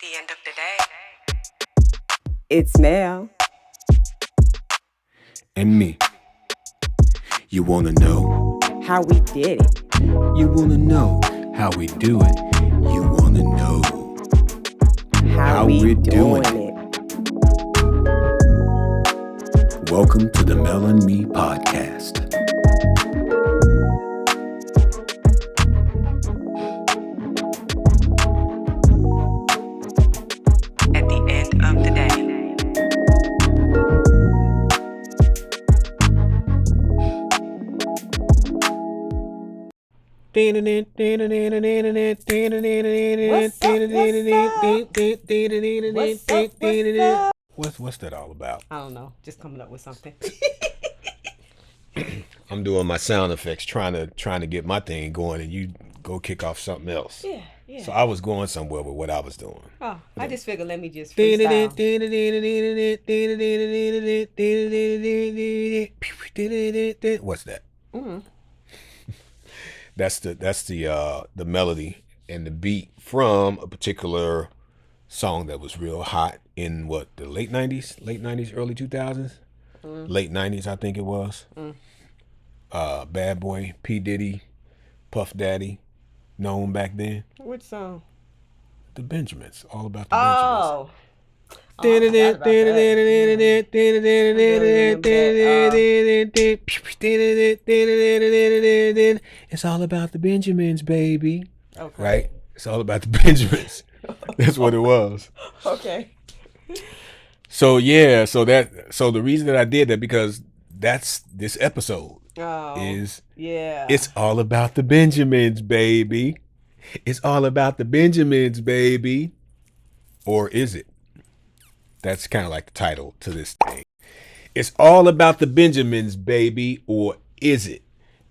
the end of the day. It's Mel. And me. You wanna know How we did it. You wanna know how we do it. You wanna know How we're doing doing it. Welcome to the Mel and Me podcast. At the end of the day. What's that all about? I don't know. Just coming up with something. I'm doing my sound effects, trying to get my thing going, and you go kick off something else. Yeah. So I was going somewhere with what I was doing. Oh, I just figured let me just freestyle. What's that? Mm-hmm. That's the melody and the beat from a particular song that was real hot in the late 90s, early 2000s, late 90s I think it was. Bad Boy, P Diddy, Puff Daddy, known back then. Which song? The Benjamins, all about the Benjamins. Oh. I forgot about that. It's all about the Benjamins, baby. Okay. Right? It's all about the Benjamins. That's what it was. Okay. So yeah, so the reason that I did that because that's this episode is Yeah. it's all about the Benjamins, baby. It's all about the Benjamins, baby. Or is it? That's kind of like the title to this thing. It's all about the Benjamins, baby. Or is it?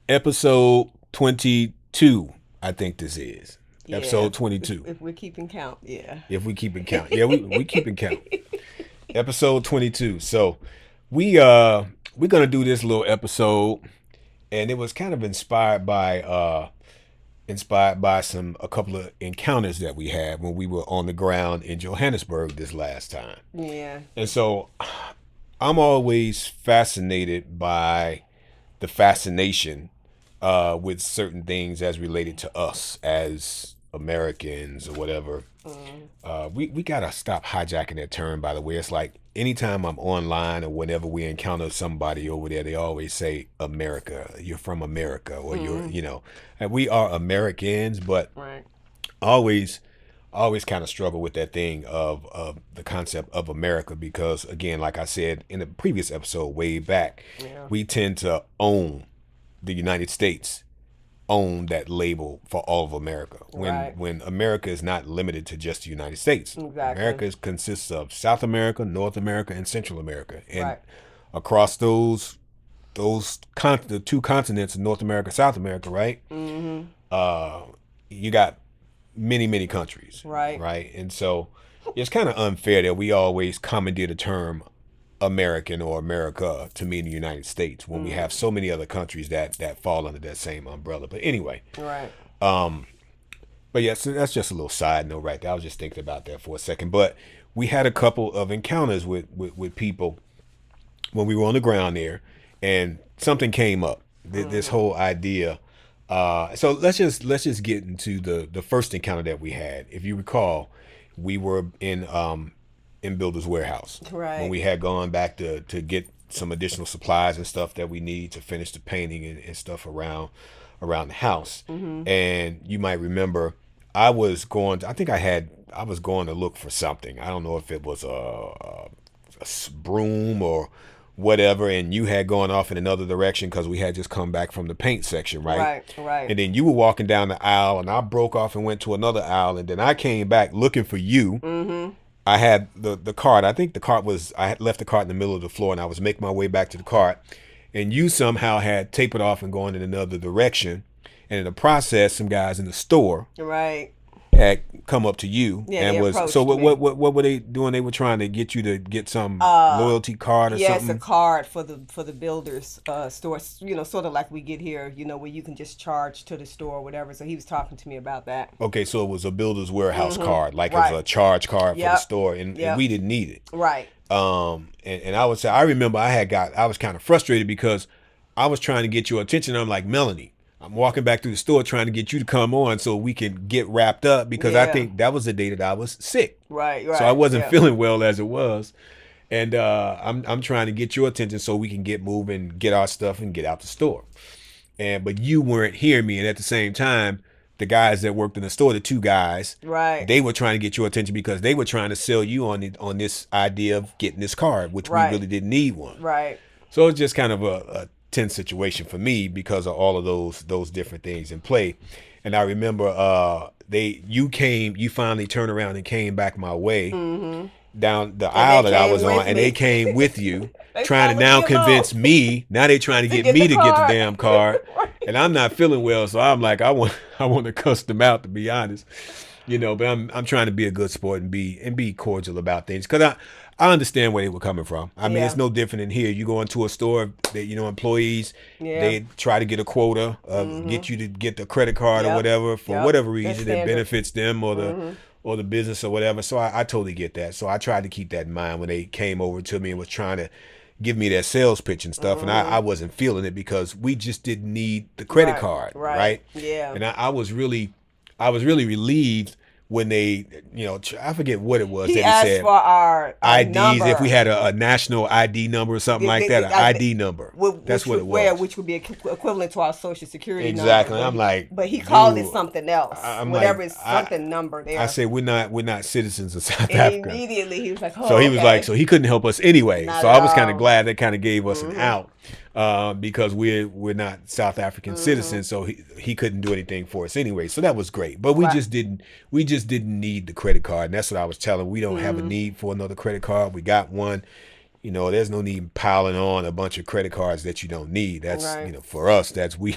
Episode 22, I think this is. Yeah. Episode 22. If we're keeping count, yeah. If we keep in count. Yeah, we keep in count. Episode 22. So we're gonna do this little episode, and it was kind of inspired by a couple of encounters that we had when we were on the ground in Johannesburg this last time. Yeah. And so I'm always fascinated by the fascination with certain things as related to us as Americans or whatever. We gotta stop hijacking that term, by the way. It's like anytime I'm online or whenever we encounter somebody over there, they always say America, you're from America, or and we are Americans, but Right. always kind of struggle with that thing of the concept of America, because again, like I said in the previous episode way back, we tend to own the United States, own that label for all of America, when America is not limited to just the United States. Exactly. America consists of South America, North America, and Central America, and Right. across the two continents of North America, South America, right? You got many countries, right? And so it's kind of unfair that we always commandeer the term American or America to mean the United States when we have so many other countries that fall under that same umbrella. But anyway, Right. but yeah, so that's just a little side note right there. I was just thinking about that for a second. But we had a couple of encounters with people when we were on the ground there, and something came up. This whole idea. So let's just get into the first encounter that we had. If you recall, we were in Builder's Warehouse, Right. when we had gone back to get some additional supplies and stuff that we need to finish the painting and stuff around the house. And you might remember I was going to look for something. I don't know if it was a broom or whatever, and you had gone off in another direction because we had just come back from the paint section, right? Right. And then you were walking down the aisle, and I broke off and went to another aisle, and then I came back looking for you. I had the cart. I think I had left the cart in the middle of the floor, and I was making my way back to the cart, and you somehow had tapered off and gone in another direction. And in the process, some guys in the store Right. had come up to you Yeah, and they was approached so me. what were they doing? They were trying to get you to get some loyalty card or Yeah, it's a something. card for the builders store. Sort of like we get here. Where you can just charge to the store or whatever. So he was talking to me about that. Okay, so it was a builder's warehouse card, like it was Right. a charge card for the Yep. store, and Yep. we didn't need it. Right. And I would say I remember I was kind of frustrated because I was trying to get your attention. I'm like, Melanie, I'm walking back through the store trying to get you to come on so we can get wrapped up because I Yeah. think that was the day that I was sick. Right. So I wasn't yeah. feeling well as it was. And I'm trying to get your attention so we can get moving, get our stuff, and get out the store. But you weren't hearing me, and at the same time, the guys that worked in the store, the two guys, Right. they were trying to get your attention because they were trying to sell you on this idea of getting this card, which Right. we really didn't need one. Right. So it's just kind of a tense situation for me because of all of those different things in play. And I remember you finally turned around and came back my way. Mm-hmm. Down the aisle that I came was on, with and me. they came with you, They trying to followed now me convince along. me. Now they trying to get get me the to get the card. damn card, Right. and I'm not feeling well, so I'm like, I want to cuss them out, to be honest, But I'm trying to be a good sport and be cordial about things because I understand where they were coming from. I mean, Yeah. it's no different than here. You go into a store, that employees, Yeah. they try to get a quota, get you to get the credit card or Yep. whatever for Yep. whatever That's reason it standard. benefits them or the business or whatever. So I totally get that. So I tried to keep that in mind when they came over to me and was trying to give me that sales pitch and stuff. And I wasn't feeling it because we just didn't need the credit Right, card. right. Right. Yeah. And I was really relieved when they, I forget what it was He that he asked said. for our IDs, number. if we had a national ID number or something like that, an ID number. That's what it was. Which would be equivalent to our social security Exactly. number. I'm like, but he called it dude, something else. I'm Whatever like, is something number there. I said we're not citizens of South and Africa. immediately he was like, oh, So he was okay. like, so he couldn't help us anyway. Not So at I was kind of all. glad that kind of gave us an out because we're not South African citizens. So he couldn't do anything for us anyway. So that was great. But we Right. just didn't need the credit card. And that's what I was telling him. We don't have a need for another credit card. We got one. There's no need piling on a bunch of credit cards that you don't need. That's Right. for us. That's we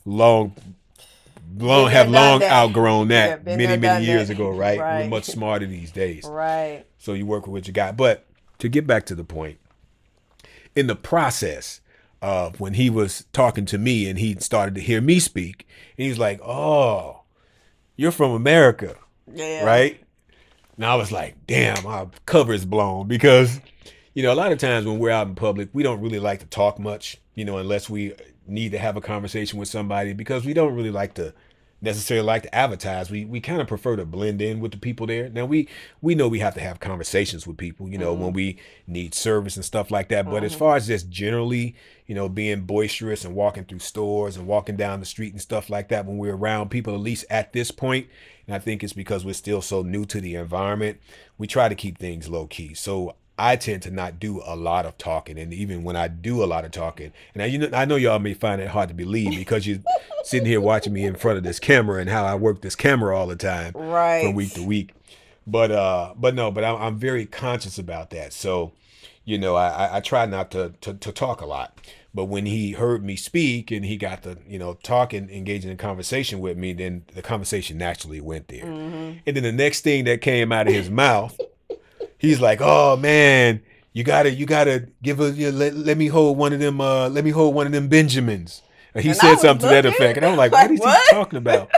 long there, have done long that. outgrown Yeah, that been many there, many done years that. ago. Right? We're Right. much smarter these days. Right. So you work with what you got. But to get back to the point, in the process of when he was talking to me and he started to hear me speak, and he was like, "Oh, you're from America, Yeah. right?" And I was like, "Damn, our cover is blown," because a lot of times when we're out in public, we don't really like to talk much, unless we need to have a conversation with somebody because we don't really necessarily like to advertise. We kind of prefer to blend in with the people there. Now we know we have to have conversations with people, when we need service and stuff like that. But as far as just generally, being boisterous and walking through stores and walking down the street and stuff like that, when we're around people, at least at this point, and I think it's because we're still so new to the environment, we try to keep things low key. So I tend to not do a lot of talking, and even when I do a lot of talking, and I know y'all may find it hard to believe because you're sitting here watching me in front of this camera and how I work this camera all the time, Right. from week to week. But I'm very conscious about that. So, I try not to talk a lot. But when he heard me speak and he got to, talking, engaging in conversation with me, then the conversation naturally went there. And then the next thing that came out of his mouth, he's like, "Oh man, you gotta give us let me hold one of them Benjamins." And he And I said was something to that looking, effect, and I'm like, like, "What is what? he talking about?"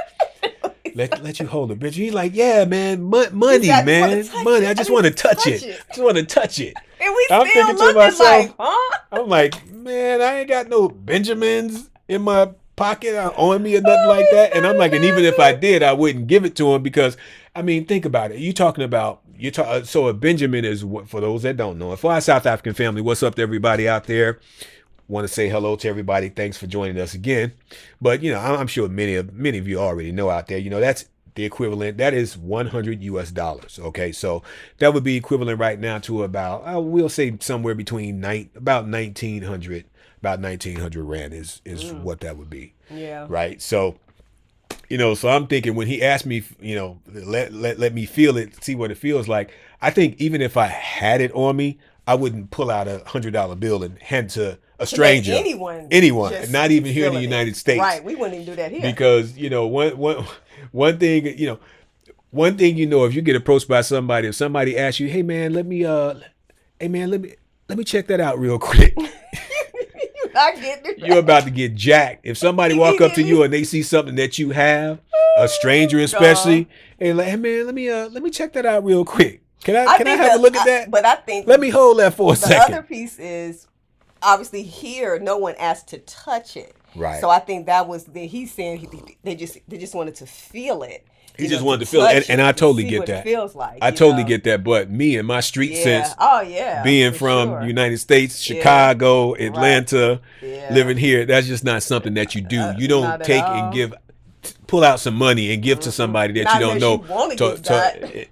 Let you hold a Benjamin. He's like, "Yeah, man, money, said, "I just man, wanna touch money. it. I I just want to touch touch it. it." Just want to touch it." And we I'm still thinking to looking myself, like, huh? I'm like, "Man, I ain't got no Benjamins in my pocket on me or nothing like that." And I'm like, and even if I did, I wouldn't give it to him because, I mean, think about it. So a Benjamin is what, for those that don't know, and for our South African family, what's up to everybody out there? Want to say hello to everybody. Thanks for joining us again. But I'm sure many of you already know out there. That's the equivalent. That is $100. Okay, so that would be equivalent right now to about we'll say somewhere between about 1900 rand is what that would be. Yeah. Right. So so I'm thinking when he asked me, let me feel it, see what it feels like. I think even if I had it on me, I wouldn't pull out $100 bill and hand to a stranger, anyone, just not even here in the feeling it. United States. Right, we wouldn't even do that here. Because one thing, one thing you know, if you get approached by somebody, if somebody asks you, hey man, let me check that out real quick. You're not getting it. You're about to get jacked. If somebody walk up to you and they see something that you have, a stranger especially, and like, hey man, let me check that out real quick. Can I have a look at that? But I think let me hold that for a the second. other piece is obviously here no one asked to touch it. Right. So I think that was he's saying they just wanted to feel it. He just wanted to feel it, and I totally get that. It feels like I totally get that. But me and my street sense, being from United States, Chicago, Atlanta, living here, that's just not something that you do. You don't take and pull out some money and give to somebody that you don't know,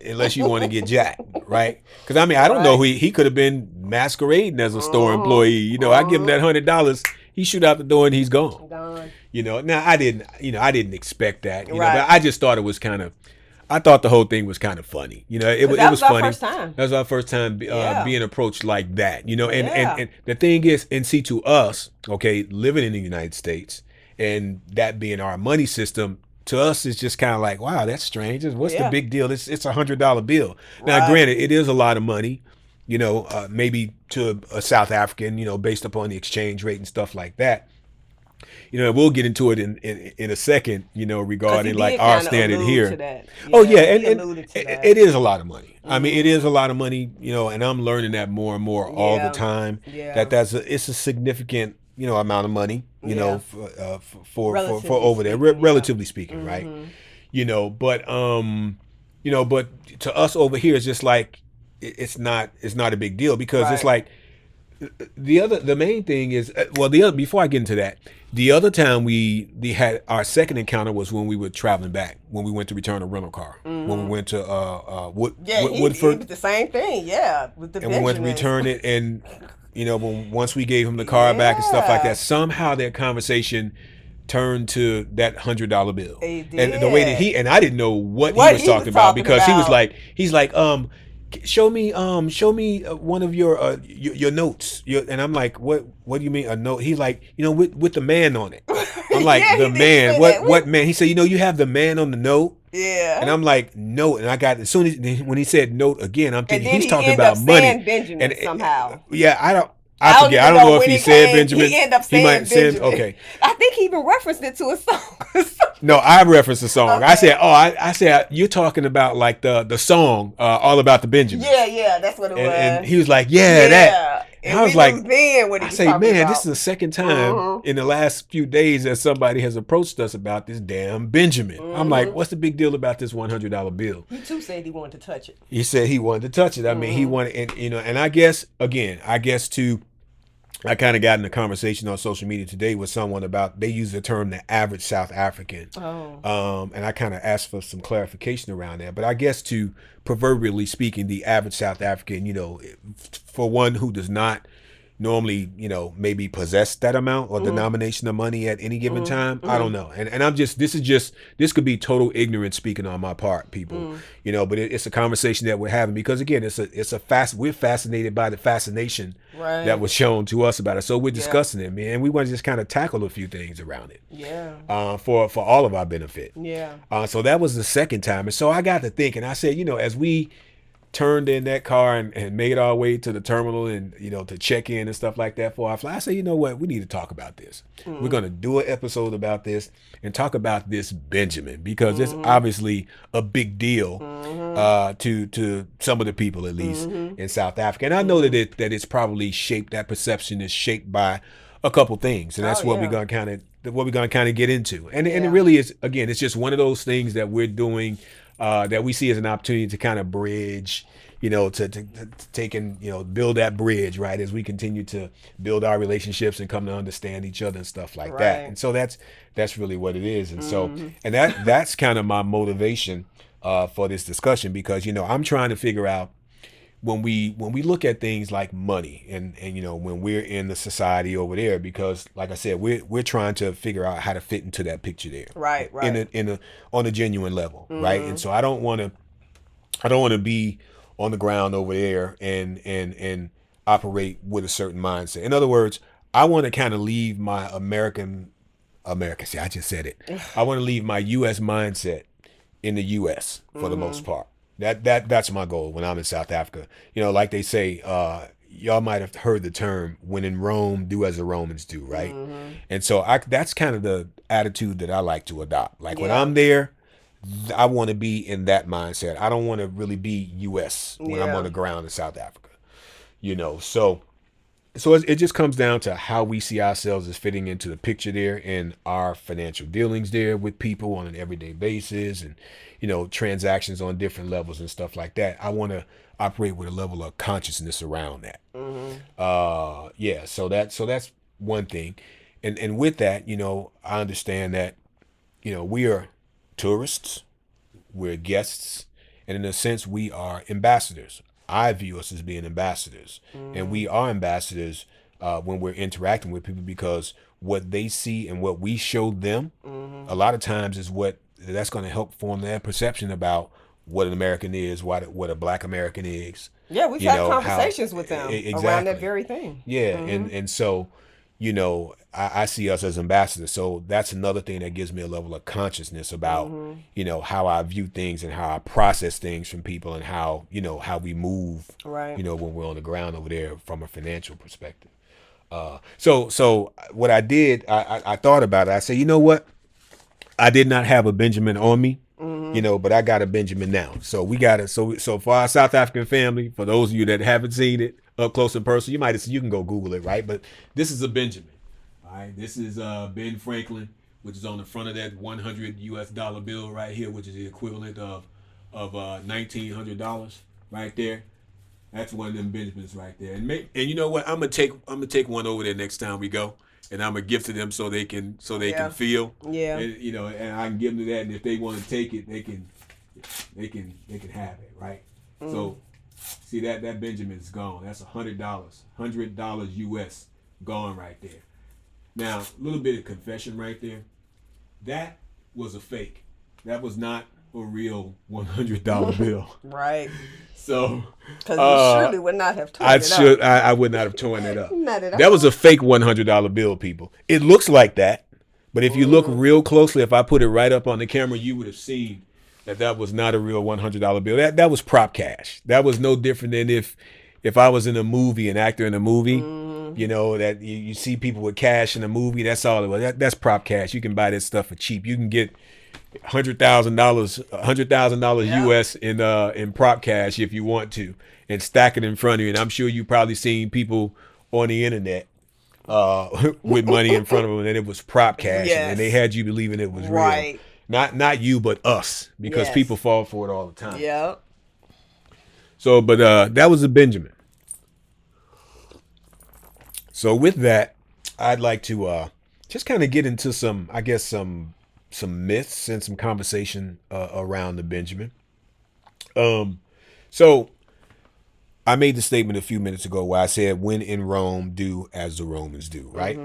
unless you want to get jacked, right? Because I mean, I don't know who he could have been masquerading as a store employee. You know, I give him that $100, he shoot out the door and he's gone. You know, now I didn't expect that. You know, but I just thought it was I thought the whole thing was kind of funny. You know, it was funny. That was our first time being approached like that. You know, and the thing is, and see, to us, okay, living in the United States and that being our money system, to us it's just kind of like, wow, that's strange. What's the big deal? It's $100 bill. Now, granted, it is a lot of money. You know, maybe to a South African, you know, based upon the exchange rate and stuff like that. You know, we'll get into it in a second, you know, regarding like our standard here. And it is a lot of money. I mean, it is a lot of money, you know, and I'm learning that more and more all the time. It's a significant, you know, amount of money, you know, for over there, relatively speaking, right? You know, but to us over here, it's just like it's not a big deal because it's like the main thing is before I get into that. The other time we had our second encounter was when we were traveling back, when we went to return a rental car, when we went to Woodford. He the same thing, with the and we went to return it, and you know, once we gave him the car back and stuff like that, somehow that conversation turned to that $100 bill, and the way that I didn't know what he was talking about because he's like show me one of your notes. And I'm like, what do you mean a note? He's like, you know, with the man on it. I'm like, the man, what man? He said, you know, you have the man on the note. Yeah. And I'm like, note. And I got, as soon as when he said note again, I'm thinking he's talking about money. Benjamin somehow. I forget. I don't know if he said Benjamin. He ended up saying Benjamin. Okay. I think he even referenced it to a song. No, I referenced the song. Okay. I said you're talking about like the song All About the Benjamin. Yeah, that's what it was. And he was like, that. And I was like, I say, man, this is the second time in the last few days that somebody has approached us about this damn Benjamin. I'm like, what's the big deal about this $100 bill? He too said he wanted to touch it. He said he wanted to touch it. I mean, he wanted, and you know, and I guess too. I kind of got in a conversation on social media today with someone about, they use the term the average South African. And I kind of asked for some clarification around that. But I guess to proverbially speaking, the average South African, you know, for one who does not normally, you know, maybe possess that amount or denomination of money at any given time. I don't know. And I'm just, this could be total ignorance speaking on my part, people, you know, but it's a conversation that we're having because again, we're fascinated by the fascination that was shown to us about it. So we're discussing it, man. We want to just kind of tackle a few things around it. For all of our benefit. So that was the second time. And so I got to thinking, I said, you know, as we turned in that car and made our way to the terminal and, you know, to check in and stuff like that for our flight, I said, you know what, we need to talk about this. We're going to do an episode about this and talk about this Benjamin because it's obviously a big deal to some of the people, at least in South Africa. And I know that it's probably shaped, that perception is shaped by a couple things. And that's what we're going to kind of get into. And it really is, again, it's just one of those things that we're doing that we see as an opportunity to kind of bridge, you know, to take and, you know, build that bridge, right, as we continue to build our relationships and come to understand each other and stuff like that. And so that's really what it is. And so, and that's kind of my motivation for this discussion because, you know, I'm trying to figure out when we look at things like money and you know, when we're in the society over there, because like I said, we're trying to figure out how to fit into that picture there, right, on a genuine level, right. And so I don't want to be on the ground over there and operate with a certain mindset. In other words, I want to kind of leave my American. See, I just said it. I want to leave my U.S. mindset in the U.S. for the most part. That's my goal when I'm in South Africa. Like they say, y'all might have heard the term "when in Rome, do as the Romans do," right? And so that's kind of the attitude that I like to adopt. Like when I'm there, I want to be in that mindset. I don't want to really be U.S. when I'm on the ground in South Africa. So it just comes down to how we see ourselves as fitting into the picture there and our financial dealings there with people on an everyday basis and, transactions on different levels and stuff like that. I want to operate with a level of consciousness around that. So that's one thing. And with that, I understand that, we are tourists, we're guests, and in a sense, we are ambassadors. I view us as being ambassadors, and we are ambassadors when we're interacting with people because what they see and what we show them, a lot of times is that's going to help form their perception about what an American is, what a Black American is. Yeah, we've had conversations with them around that very thing. Yeah, and so, I see us as ambassadors. So that's another thing that gives me a level of consciousness about, how I view things and how I process things from people and how, how we move, right. When we're on the ground over there from a financial perspective. So what I did, I thought about it. I said, you know what? I did not have a Benjamin on me, but I got a Benjamin now. So we got it. So for our South African family, for those of you that haven't seen it up close and personal, you can go Google it, right? But this is a Benjamin. All right, this is Ben Franklin, which is on the front of that $100 bill right here, which is the equivalent of $1,900 right there. That's one of them Benjamins right there. And you know what? I'm gonna take one over there next time we go, and I'm gonna give to them so they can feel. Yeah. And, and I can give them that, and if they want to take it, they can have it, right? So see that Benjamin's gone. That's $100 US gone right there. Now, a little bit of confession right there. That was a fake. That was not a real $100 bill. Right. So, because you surely would not have torn it up. I would not have torn it up. Not at all. That was a fake $100 bill, people. It looks like that, but if you look real closely, if I put it right up on the camera, you would have seen that was not a real $100 bill. That was prop cash. That was no different than if I was in a movie, an actor in a movie. That you see people with cash in a movie. That's all it was. That's prop cash. You can buy that stuff for cheap. You can get $100,000 US in prop cash if you want to, and stack it in front of you. And I'm sure you probably seen people on the internet with money in front of them, and it was prop cash, and they had you believing it was real. Not you, but us, because people fall for it all the time. Yeah. So, but that was a Benjamin. So with that, I'd like to just kind of get into some myths and some conversation around the Benjamin. So I made the statement a few minutes ago where I said, when in Rome, do as the Romans do, right?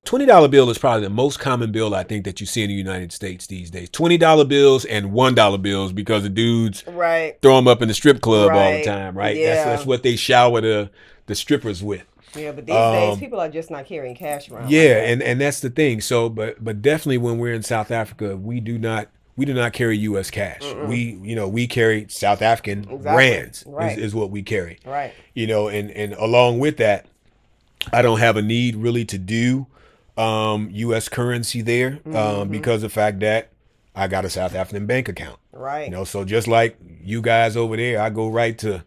$20 bill is probably the most common bill I think that you see in the United States these days. $20 bills and $1 bills, because the dudes throw them up in the strip club all the time, right? Yeah. That's what they shower the strippers with. Yeah, but these days people are just not carrying cash around. Yeah, and that's the thing. So, but definitely when we're in South Africa, we do not carry U.S. cash. We carry South African rands is what we carry. Right. And along with that, I don't have a need really to do U.S. currency there because of the fact that I got a South African bank account. Right. So just like you guys over there, I go right to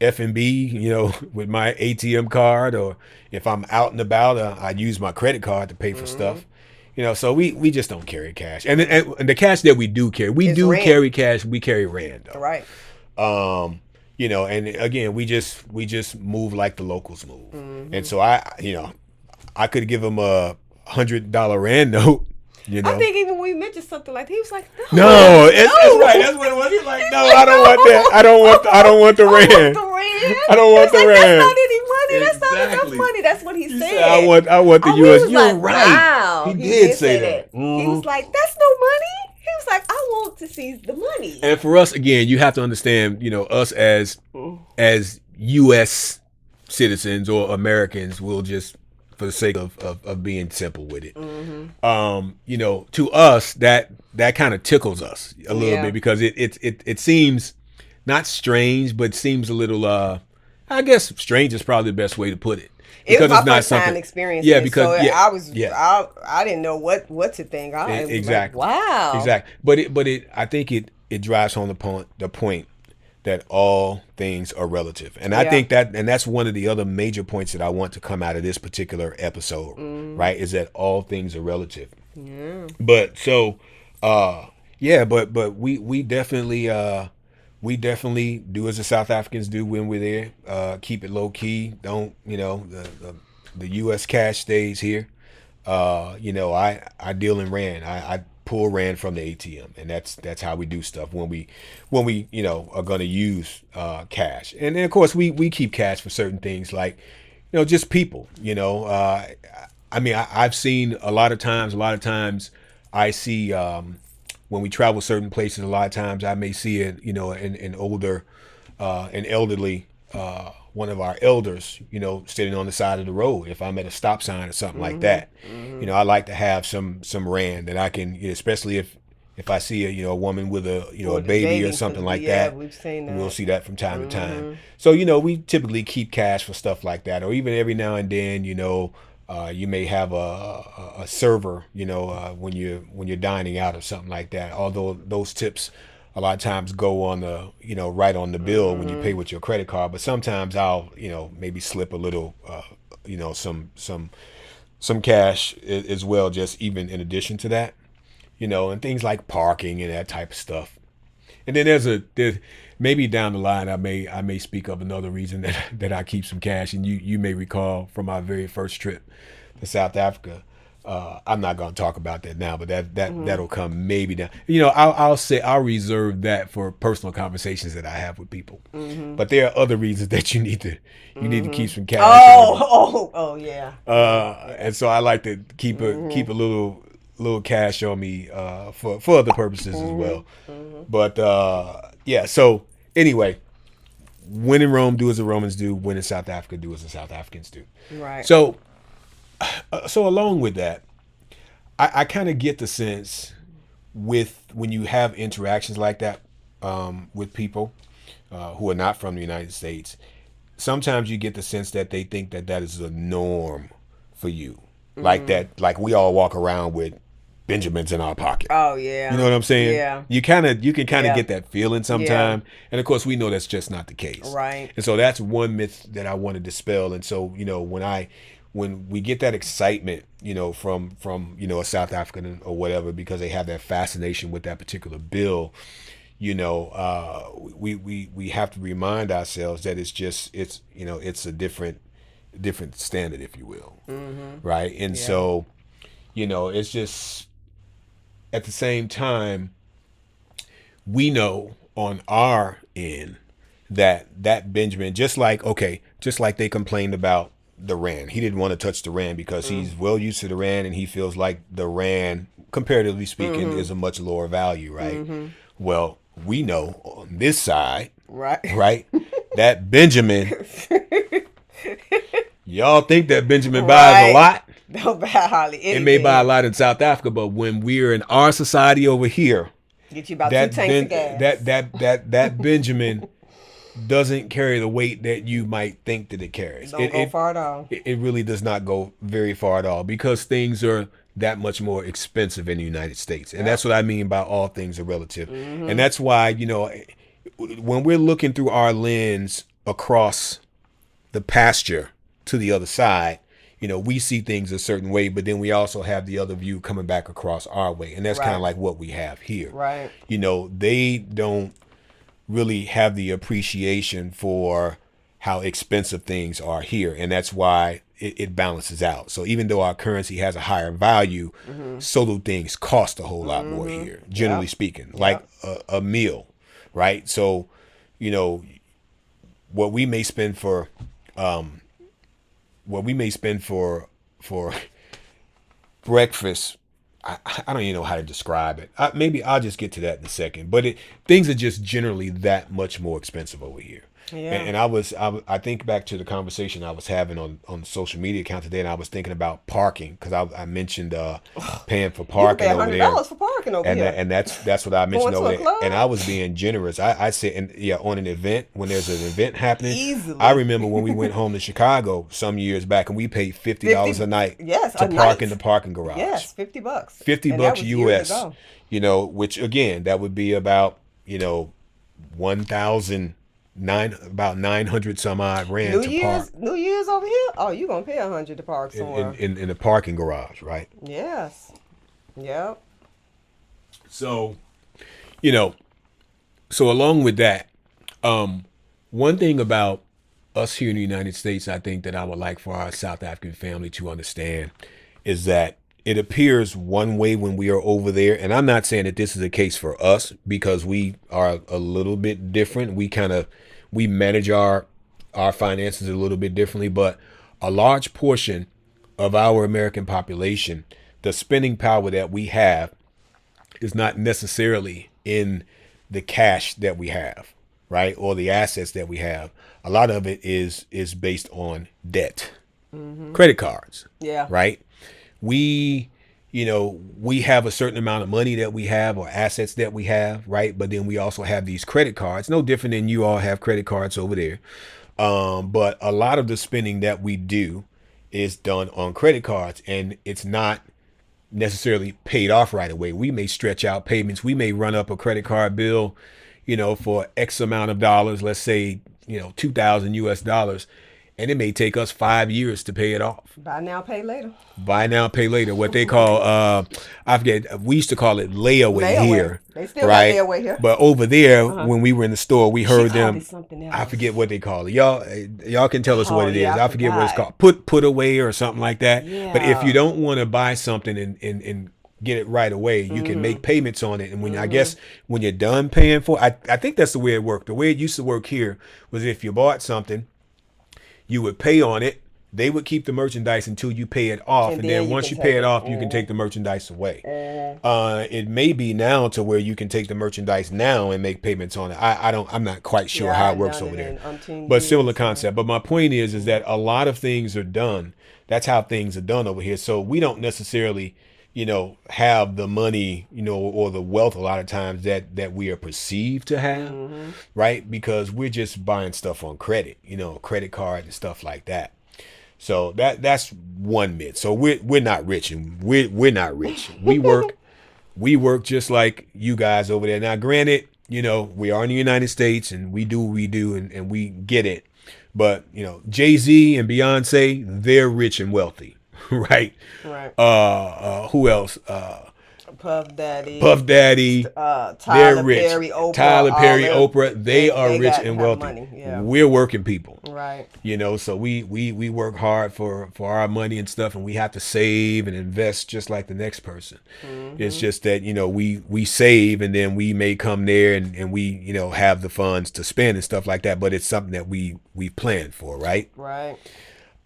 F&B, with my ATM card, or if I'm out and about, I use my credit card to pay for stuff. So we just don't carry cash, and the cash that we do carry, carry cash. We carry rand, though. Right. And again, we just move like the locals move, and so I could give them a $100 rand note. I think even when we mentioned something like that, he was like, no, it's right. That's what it was. He's like, no, I don't want that. I don't want the rand. I don't want the rand. That's not any money. That's not enough money. That's what he said. I want the U.S. You're right. Wow. He did say that. He was like, that's no money. He was like, I want to see the money. And for us, again, you have to understand, us as U.S. citizens or Americans will just for the sake of being simple with it. To us that kind of tickles us a little Yeah. bit because it seems not strange, but seems a little I guess strange is probably the best way to put it. It was Because my it's not first time something. experiencing Yeah, it, so because yeah, I was yeah. I didn't know what to think. I was like, Exactly. wow. Exactly. But it I think it drives home the point that all things are relative. And I Yeah. think that's one of the other major points that I want to come out of this particular episode, right? Is that all things are relative. Yeah. But so yeah, but we definitely do as the South Africans do when we're there. Keep it low key. Don't, the US cash stays here. I deal in rand. I pull rand from the ATM, and that's how we do stuff when we are going to use cash. And then of course we keep cash for certain things like just people. I've seen a lot of times. I see when we travel certain places. A lot of times I may see an older, an elderly. One of our elders, sitting on the side of the road. If I'm at a stop sign or something like that, I like to have some rand that I can, especially if I see a woman with a With baby or 'cause something like yeah, that. we've seen that. We'll see that from time to time. So we typically keep cash for stuff like that, or even every now and then, you may have a server, when you're dining out or something like that. Although those tips a lot of times go on the right on the bill when you pay with your credit card, but sometimes I'll maybe slip a little some cash as well, just even in addition to that, and things like parking and that type of stuff. And then there's maybe down the line I may speak of another reason that I keep some cash, and you may recall from my very first trip to South Africa. I'm not going to talk about that now, but that'll come maybe down. I'll reserve that for personal conversations that I have with people. But there are other reasons that you need to keep some cash. Oh, yeah. And so I like to keep a little cash on me for other purposes as well. But yeah. So anyway, when in Rome, do as the Romans do. When in South Africa, do as the South Africans do. Right. So along with that, I kind of get the sense when you have interactions like that with people who are not from the United States, sometimes you get the sense that they think that is the norm for you, like we all walk around with Benjamins in our pocket. Oh yeah. You know what I'm saying? Yeah. You can kind of Yeah. get that feeling sometime, and of course we know that's just not the case. Right. And so that's one myth that I want to dispel. And so when we get that excitement, from a South African or whatever, because they have that fascination with that particular bill, we have to remind ourselves that it's a different standard, if you will, right? And so, it's just at the same time, we know on our end that Benjamin, just like they complained about the rand. He didn't want to touch the rand because he's well used to the rand, and he feels like the rand, comparatively speaking, is a much lower value, right? Well, we know on this side, right, that Benjamin, y'all think that Benjamin buys a lot. Don't buy hardly anything. It may buy a lot in South Africa, but when we're in our society over here, get you about 2 tanks of gas. That Benjamin doesn't carry the weight that you might think that it carries. Don't go far at all. It really does not go very far at all, because things are that much more expensive in the United States. And that's what I mean by all things are relative. And that's why, when we're looking through our lens across the pasture to the other side, we see things a certain way, but then we also have the other view coming back across our way. And that's kind of like what we have here. Right. They don't really have the appreciation for how expensive things are here. And that's why it balances out. So even though our currency has a higher value, so do things cost a whole lot more here, generally speaking, like a meal, right? So, what we may spend for breakfast, I don't even know how to describe it. Maybe I'll just get to that in a second. But things are just generally that much more expensive over here. Yeah. And I think back to the conversation I was having on the social media account today, and I was thinking about parking because I mentioned paying for You can pay parking over there, $100 for parking over and here. that's what I mentioned Going to over a there, and club I was being generous. I said, and yeah, on an event when there's an event happening, I easily remember when we went home to Chicago some years back, and we paid $50 50. a night Yes, to a park in the night. parking garage. Yes, $50, 50 and that bucks was years US, ago. which again, that would be about, 1,000 about 900 some odd rand to park New Year's over here. Oh, you gonna pay 100 to park in, somewhere? in the parking garage, right? Yes. Yep. So, you know, so along with that, one thing about us here in the United States, I think that I would like for our South African family to understand is that it appears one way when we are over there. And I'm not saying that this is the case for us because we are a little bit different. We manage our finances a little bit differently, but a large portion of our American population, the spending power that we have is not necessarily in the cash that we have, right? Or the assets that we have. A lot of it is based on debt, credit cards, Yeah. right? We, we have a certain amount of money that we have or assets that we have, right? But then we also have these credit cards, no different than you all have credit cards over there. But a lot of the spending that we do is done on credit cards, and it's not necessarily paid off right away. We may stretch out payments. We may run up a credit card bill, for X amount of dollars, let's say, 2,000 US dollars, and it may take us 5 years to pay it off. Buy now, pay later. Buy now, pay later. What they call, I forget, we used to call it layaway here. They still right? got layaway here. But over there, when we were in the store, we heard called them. it something else. I forget what they call it. Y'all can tell us what it is. Yeah, I I forget what it's forgot. called. Put away or something like that. But if Yeah. you don't want to buy something and get it right away, you can make payments on it. And when I guess when you're done paying for it, I think that's the way it worked. The way it used to work here was if you bought something, you would pay on it. They would keep the merchandise until you pay it off, and then you once can you pay take it it. off, you can take the merchandise away. It may be now to where you can take the merchandise now and make payments on it. I'm not quite sure Yeah, how I it works done over it in there, umpteen but years, similar so. concept. But my point is that a lot of things are done. That's how things are done over here. So we don't necessarily, have the money, or the wealth a lot of times that we are perceived to have, right? Because we're just buying stuff on credit, credit card and stuff like that. So that's one myth. So we're not rich, and we're not rich. We work just like you guys over there. Now, granted, we are in the United States and we do what we do, and we get it. But Jay-Z and Beyonce, they're rich and wealthy, right? Right. Who else? Puff Daddy. Puff Daddy. Tyler They're rich. Perry, Oprah. Tyler Perry, all Oprah. They are rich got and have wealthy. money, yeah. We're working people. Right. So we work hard for our money and stuff, and we have to save and invest just like the next person. It's just that we save, and then we may come there and we have the funds to spend and stuff like that, but it's something that we planned for, right? Right.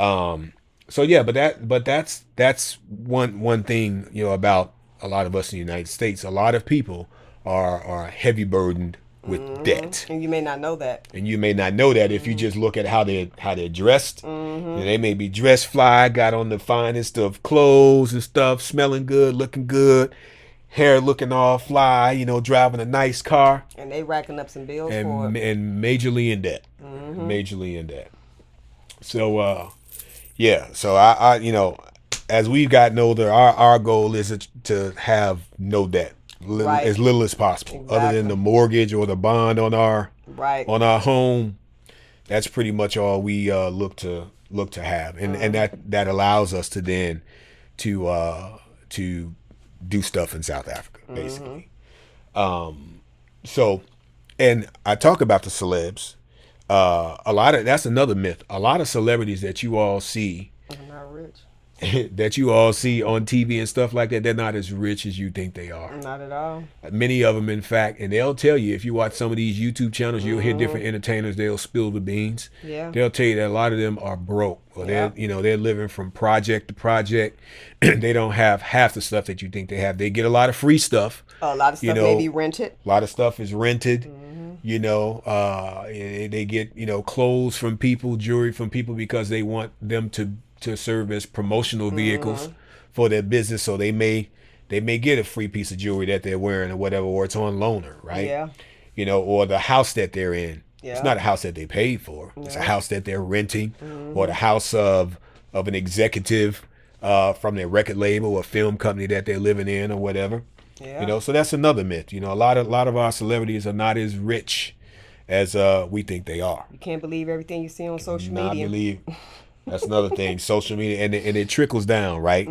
So yeah, but that's one thing about a lot of us in the United States. A lot of people are heavy burdened with debt. And you may not know that. And you may not know that if you just look at how they're dressed. They may be dressed fly, got on the finest of clothes and stuff, smelling good, looking good, hair looking all fly, driving a nice car. And they racking up some bills and, for it. and majorly in debt. Majorly in debt. So yeah, so I as we've gotten older, our goal is to have no debt, Right. as little as possible, other than Exactly. the mortgage or the bond on our Right. home. That's pretty much all we look to have, and that allows us to then to do stuff in South Africa, basically. So, and I talk about the celebs. That's another myth. A lot of celebrities that you all see I'm not rich. that you all see on TV and stuff like that, they're not as rich as you think they are. Not at all. Many of them, in fact, and they'll tell you, if you watch some of these YouTube channels, you'll hear different entertainers, they'll spill the beans. Yeah. They'll tell you that a lot of them are broke, or Yeah. they're living from project to project. They don't have half the stuff that you think they have. They get a lot of free stuff. A lot of stuff may be rented. A lot of stuff is rented. You know, they get, clothes from people, jewelry from people because they want them to serve as promotional vehicles for their business. So they may get a free piece of jewelry that they're wearing or whatever, or it's on loaner, right? Yeah. Or the house that they're in. It's Yeah. not a house that they paid for. It's a Yeah. house that they're renting, or the house of an executive from their record label or film company that they're living in or whatever. Yeah. So that's another myth. A lot of our celebrities are not as rich as we think they are. You can't believe everything you see on social Not media. believe. That's another thing. Social media, and it trickles down, right,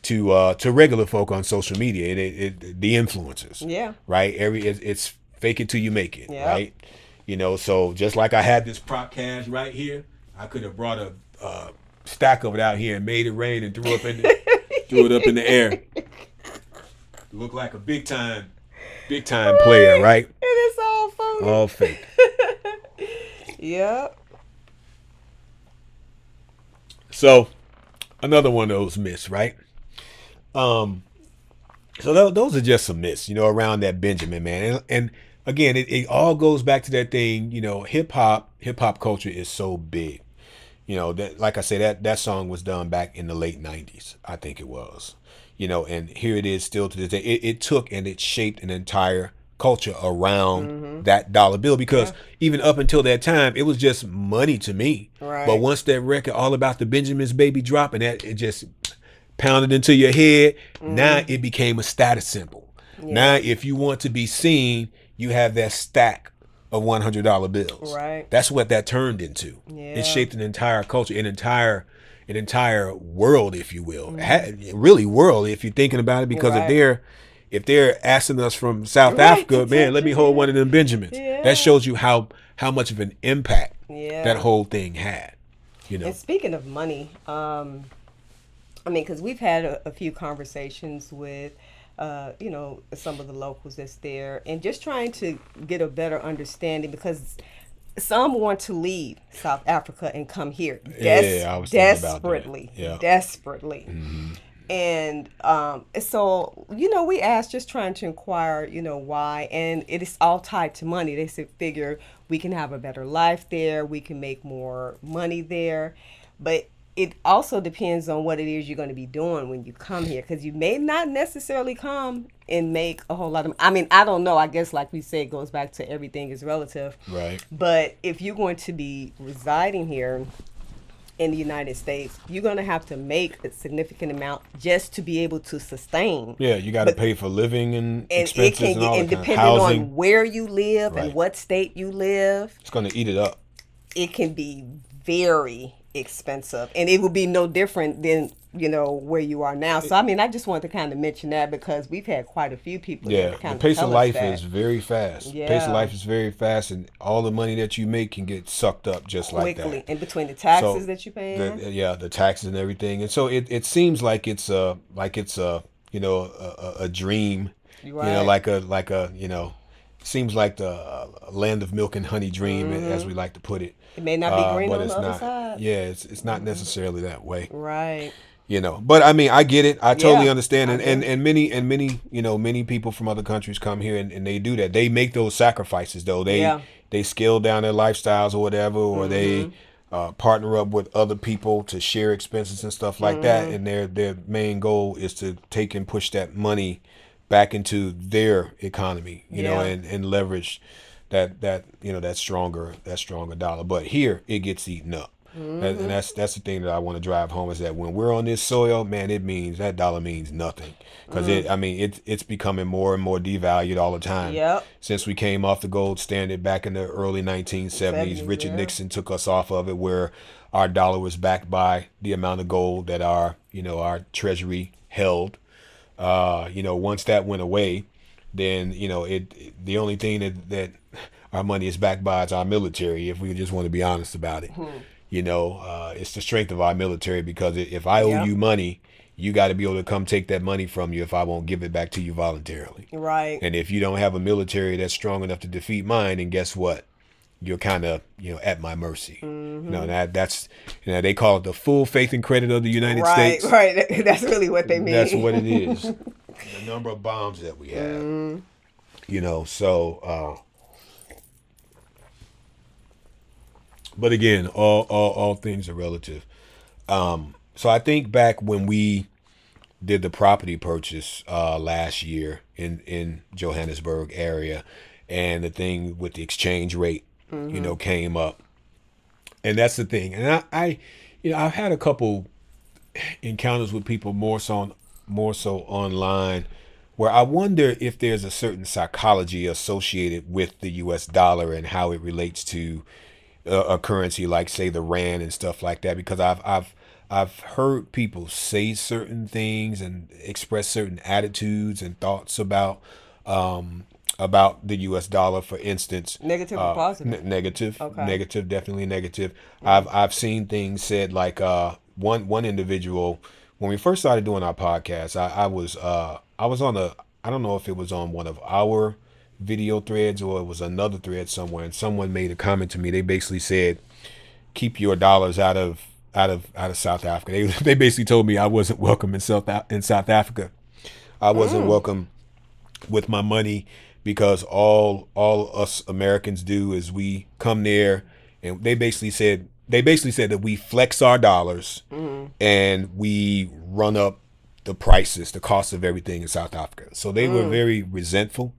to regular folk on social media. The influencers, Yeah. right. It's fake it till you make it, Yeah. right. So just like I had this prop cash right here, I could have brought a stack of it out here and made it rain and threw it up in the air. Look like a big time player, right? And it's all phony. All fake. Yep. So another one of those myths, right? So those are just some myths, around that Benjamin, man. And again, it all goes back to that thing, hip hop culture is so big. That, like I said, that song was done back in the late 90s, I think it was. And here it is still to this day. It took and it shaped an entire culture around that dollar bill, because even up until that time, it was just money to me. Right. But once that record, All About the Benjamins, baby, dropped, and that it just pounded into your head, now it became a status symbol. Yeah. Now, if you want to be seen, you have that stack of $100 bills. Right. That's what that turned into. Yeah. It shaped an entire culture, an entire world, if you will. Really world, if you're thinking about it, because Right. if they're asking us from South Right, Africa, man, let me hold one of them Benjamins. Yeah. That shows you how much of an impact Yeah. that whole thing had. And speaking of money, because we've had a few conversations with, some of the locals that's there, and just trying to get a better understanding, because some want to leave South Africa and come here I was thinking about that. desperately, Yeah. desperately. And so, we asked, just trying to inquire, why. And it is all tied to money. They said, figure we can have a better life there. We can make more money there. But it also depends on what it is you're going to be doing when you come here, because you may not necessarily come and make a whole lot of, I don't know. I guess, like we said, it goes back to everything is relative. Right. But if you're going to be residing here in the United States, you're going to have to make a significant amount just to be able to sustain. Yeah, you got to pay for living and And expenses it can and all get, and that kind of depending housing. on where you live Right. and what state you live, It's going to eat it up. it can be very expensive, and it will be no different than where you are now. So I just wanted to kind of mention that, because we've had quite a few people Yeah, that kind the of pace tell of us life that. is very fast. Yeah. Pace of life is very fast, and all the money that you make can get sucked up just like quickly, that. in between the taxes So, that you pay. the taxes and everything, and so it seems like it's a dream. Right. Like a seems like the land of milk and honey dream, as we like to put it. It may not be green but on it's the other not. side. Yeah, it's not necessarily that way. Right. But I get it. I totally Yeah, understand. I And do. many people from other countries come here and they do that. They make those sacrifices though. Yeah. They scale down their lifestyles or whatever, or they partner up with other people to share expenses and stuff like that. And their main goal is to take and push that money back into their economy, Yeah. and leverage that stronger dollar. But here it gets eaten up. And that's the thing that I want to drive home, is that when we're on this soil, man, it means that dollar means nothing, because it's becoming more and more devalued all the time. Yep. Since we came off the gold standard back in the early 1970s, Richard yeah. Nixon took us off of it, where our dollar was backed by the amount of gold that our treasury held. Once that went away, then the only thing that our money is backed by is our military, if we just want to be honest about it. It's the strength of our military, because if I owe Yep. you money, you got to be able to come take that money from you if I won't give it back to you voluntarily. Right. And if you don't have a military that's strong enough to defeat mine, then guess what? You're kind of at my mercy. That's they call it the full faith and credit of the United States. Right. That's really what they mean. That's what it is. The number of bombs that we have. So But again, all things are relative. So I think back when we did the property purchase last year in Johannesburg area, and the thing with the exchange rate, came up, and that's the thing. And I've had a couple encounters with people more so online, where I wonder if there's a certain psychology associated with the U.S. dollar and how it relates to a currency like, say, the rand and stuff like that. Because I've heard people say certain things and express certain attitudes and thoughts about the U.S. dollar, for instance. Negative or positive? Negative, Okay. negative, definitely negative. I've seen things said like one individual, when we first started doing our podcast. I was on a, I don't know if it was on one of our video threads or it was another thread somewhere, and someone made a comment to me. They basically said, "Keep your dollars out of South Africa." They basically told me I wasn't welcome in South Africa. I wasn't welcome with my money, because all us Americans do is we come there, and they basically said that we flex our dollars, and we run up the prices, the cost of everything in South Africa. So they were very resentful.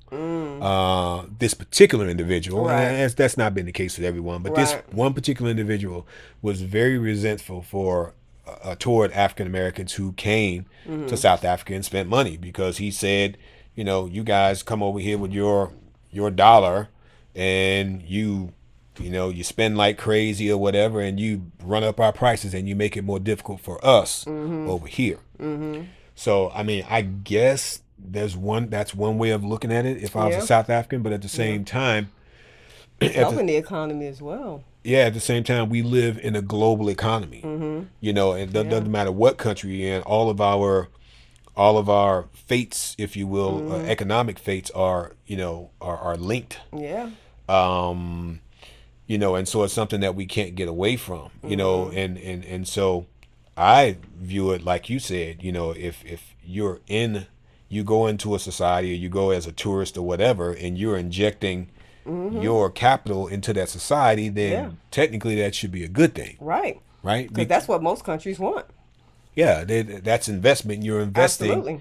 This particular individual, Right. and that's not been the case with everyone, but this Right. one particular individual was very resentful toward African Americans who came to South Africa and spent money, because he said, you guys come over here with your dollar, and you spend like crazy or whatever, and you run up our prices, and you make it more difficult for us over here. So I mean, I guess that's one way of looking at it if I was a Yeah. South African, but at the same time, It's at the, helping the economy as well. yeah, at the same time, we live in a global economy. And it doesn't matter what country you're in. All of our fates, if you will, economic fates are linked. Yeah. And so it's something that we can't get away from. And so I view it like you said. If you go into a society, or you go as a tourist or whatever, and you're injecting your capital into that society, then Yeah. technically that should be a good thing, Right. right? Because that's what most countries want. Yeah, that's investment. You're investing Absolutely.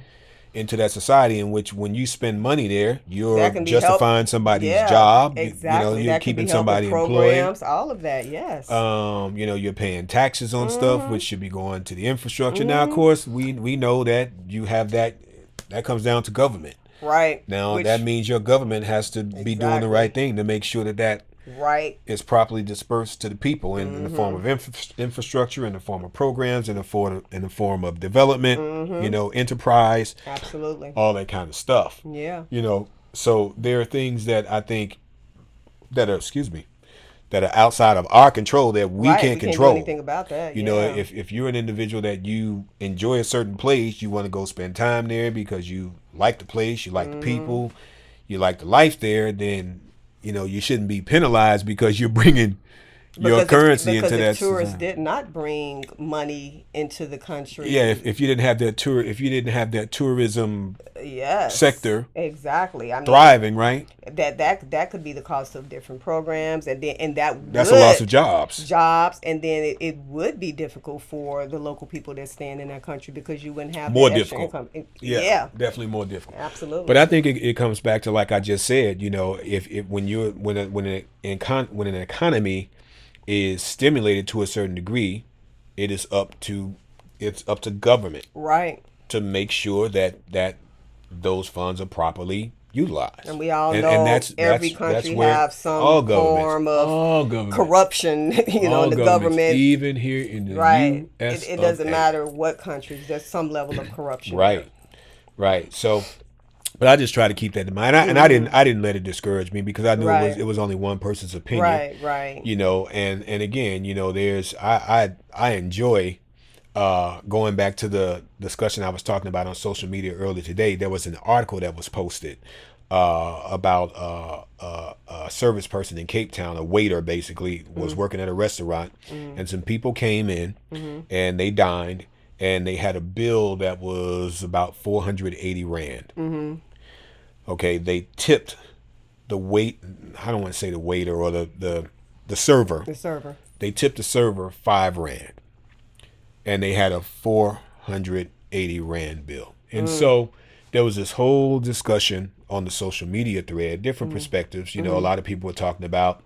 into that society, in which, when you spend money there, you're That can be justifying somebody's Yeah, job. exactly. You're That could be keeping helping somebody employed. programs, all of that. Yes. You're paying taxes on stuff, which should be going to the infrastructure. Now, of Mm-hmm. course, we know that you have that comes down to government. Right. Now, Which, that means your government has to be doing the Exactly. right thing to make sure that right. is properly dispersed to the people in the form of infrastructure, in the form of programs, in the form of development, enterprise, Absolutely. all that kind of stuff. Yeah. So there are things that I think that are outside of our control, that we Right. can't We can't control. do anything about that. If Yeah. if you're an individual that you enjoy a certain place, you want to go spend time there because you like the place, you like the people, you like the life there, then you shouldn't be penalized because you're bringing your currency into that if tourists society. did not bring money into the country. Yeah, if you didn't have that tourism Yes. sector Exactly. I mean, thriving, right? that could be the cost of different programs, and That's a loss of jobs. and then it would be difficult for the local people that stand in that country, because you wouldn't have More that extra difficult. income. Yeah, definitely more difficult. Absolutely. But I think it comes back to, like I just said, if when an economy is stimulated to a certain degree, it's up to government Right. to make sure that those funds are properly utilized. And we all know every country where have some all governments, form all of governments, corruption, all in the governments, government. even here in the Right. U.S. It doesn't of A. matter what countries. There's some level of corruption. Right, right. So, but I just try to keep that in mind, and I didn't let it discourage me, because I knew Right. it was only one person's opinion. Right. Right. And again, there's I enjoy going back to the discussion I was talking about on social media earlier today. There was an article that was posted about a service person in Cape Town, a waiter basically, was working at a restaurant, and some people came in and they dined, and they had a bill that was about 480 rand. Okay, they tipped the wait. I don't want to say the waiter or the the server. The server. They tipped the server 5 rand, and they had a 480 rand bill. And so there was this whole discussion on the social media thread, different perspectives. You know, a lot of people were talking about,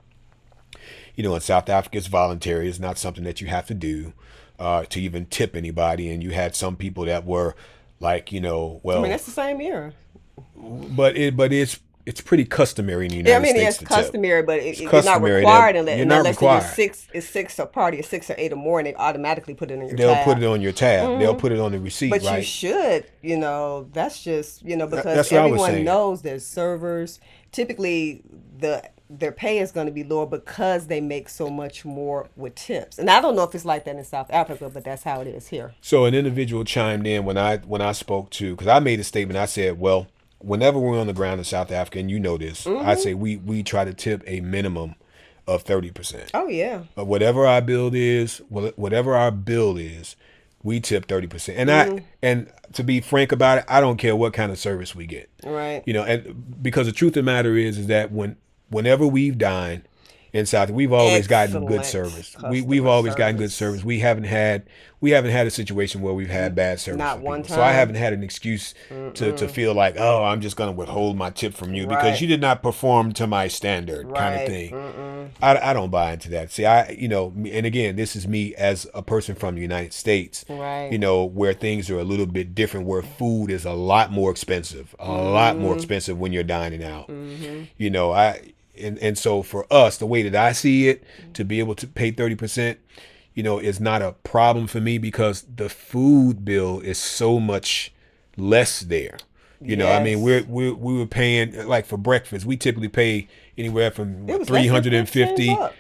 you know, in South Africa, it's voluntary. It's not something that you have to do to even tip anybody. And you had some people that were like, you know, well, I mean, that's the same here. but it's pretty customary in the United States it's to customary, tip. but It's you're not customary required that- you're unless not required. it's 6 a party at 6 or 8 in the morning. They automatically put it in your They'll tab. put it on your tab. They'll put it on the receipt, But right? you should, you know, that's just, you know, because That's what I was everyone saying. knows there's servers. Typically, their pay is going to be lower because they make so much more with tips. And I don't know if it's like that in South Africa, but that's how it is here. So an individual chimed in when I spoke to, because I made a statement. I said, well, whenever we're on the ground in South Africa, and you know this, I say we try to tip a minimum of 30%. Oh, yeah. But whatever our bill is, we tip 30%. And to be frank about it, I don't care what kind of service we get. Right. You know, and because the truth of the matter is that whenever we've dined in South, we've always gotten good Excellent service. customer We've always gotten good service. service. We haven't had a situation where we've had bad service. Not from one people. So I time. haven't had an excuse to feel like, oh, I'm just going to withhold my tip from you because Right. you did not perform to my standard kind of Right. thing. I don't buy into that. See, and again, this is me as a person from the United States, Right. you know, where things are a little bit different, where food is a lot more expensive, when you're dining out. You know, and so for us, the way that I see it, to be able to pay 30%, you know, is not a problem for me because the food bill is so much less there. You know, I mean, Yes. we were paying, like, for breakfast, we typically pay anywhere from It was less than 350, 15 bucks.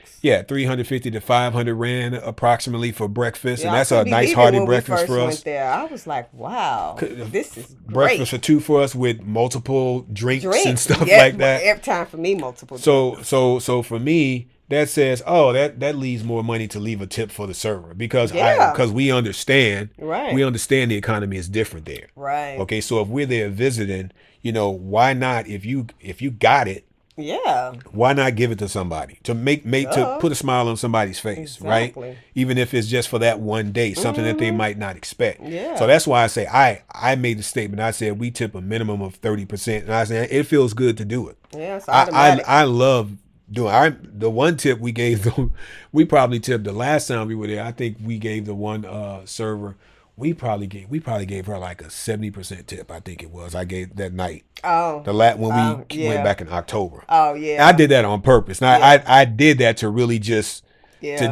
350 to 500 rand approximately for breakfast, Yeah, and I that's a couldn't nice believe it hearty when breakfast we first for us. went there. I was like, wow, this is great. Breakfast for 2 for us with multiple drinks and Drinks. stuff Yeah, like that. Every time for me, multiple. So for me, that says, oh, that leaves more money to leave a tip for the server because Yeah. we understand, Right. we understand the economy is different there. Right. Okay, so if we're there visiting, you know, why not, if you got it, Yeah. why not give it to somebody to make to Duh. put a smile on somebody's face, right? Exactly. Even if it's just for that one day, something that they might not expect. Yeah. So that's why I say I made the statement. I said we tip a minimum of 30%, and I said it feels good to do it. Yeah, it's automatic. I love doing. The one tip we gave them, we probably tipped the last time we were there. I think we gave the one server. We probably gave her like a 70% tip. I think it was. I gave that night. Oh. When we yeah. went back in October. Oh, yeah. I did that on purpose. Now I did that to really just Yeah.